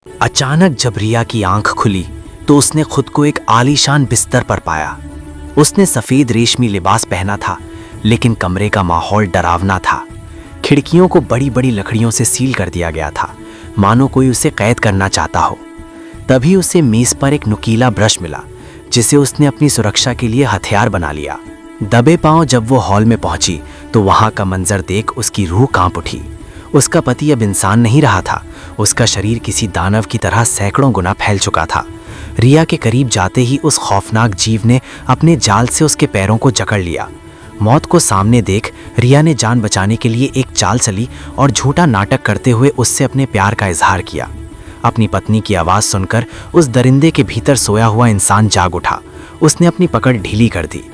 अचानक जब रिया की आंख खुली तो उसने खुद को एक आलीशान बिस्तर पर पाया। उसने सफेद रेशमी लिबास पहना था, लेकिन कमरे का माहौल डरावना था। खिड़कियों को बड़ी बड़ी लकड़ियों से सील कर दिया गया था, मानो कोई उसे कैद करना चाहता हो। तभी उसे मेज पर एक नुकीला ब्रश मिला, जिसे उसने अपनी सुरक्षा के लिए हथियार बना लिया। दबे पांव जब वो हॉल में पहुंची तो वहां का मंजर देख उसकी रूह कांप उठी। उसका पति अब इंसान नहीं रहा था, उसका शरीर किसी दानव की तरह सैकड़ों गुना फैल चुका था। रिया के करीब जाते ही उस खौफनाक जीव ने अपने जाल से उसके पैरों को जकड़ लिया। मौत को सामने देख रिया ने जान बचाने के लिए एक चाल चली और झूठा नाटक करते हुए उससे अपने प्यार का इजहार किया। अपनी पत्नी की आवाज़ सुनकर उस दरिंदे के भीतर सोया हुआ इंसान जाग उठा। उसने अपनी पकड़ ढीली कर दी।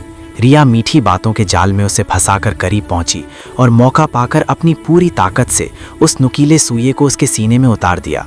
रिया मीठी बातों के जाल में उसे फंसाकर करीब पहुंची और मौका पाकर अपनी पूरी ताकत से उस नुकीले सुइए को उसके सीने में उतार दिया।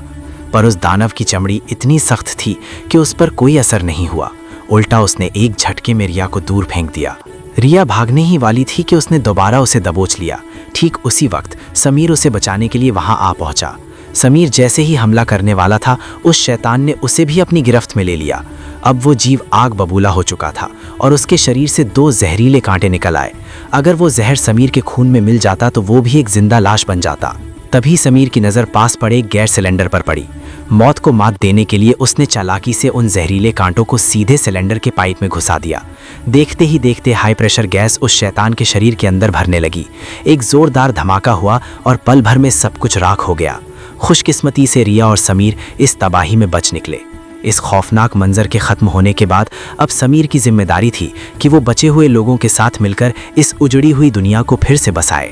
पर उस दानव की चमड़ी इतनी सख्त थी कि उस पर कोई असर नहीं हुआ। उल्टा उसने एक झटके में रिया को दूर फेंक दिया। रिया भागने ही वाली थी कि उसने दोबारा उसे दबोच लिया। ठीक उसी वक्त समीर उसे बचाने के लिए वहां आ पहुंचा। समीर जैसे ही हमला करने वाला था, उस शैतान ने उसे भी अपनी गिरफ्त में ले लिया। अब वो जीव आग बबूला हो चुका था और उसके शरीर से 2 जहरीले कांटे निकल आए। अगर वो जहर समीर के खून में मिल जाता तो वो भी एक जिंदा लाश बन जाता। तभी समीर की नज़र पास पड़े गैस सिलेंडर पर पड़ी। मौत को मात देने के लिए उसने चालाकी से उन जहरीले कांटों को सीधे सिलेंडर के पाइप में घुसा दिया। देखते ही देखते हाई प्रेशर गैस उस शैतान के शरीर के अंदर भरने लगी। एक जोरदार धमाका हुआ और पल भर में सब कुछ राख हो गया। खुशकिस्मती से रिया और समीर इस तबाही में बच निकले। इस खौफनाक मंजर के ख़त्म होने के बाद अब समीर की जिम्मेदारी थी कि वो बचे हुए लोगों के साथ मिलकर इस उजड़ी हुई दुनिया को फिर से बसाए।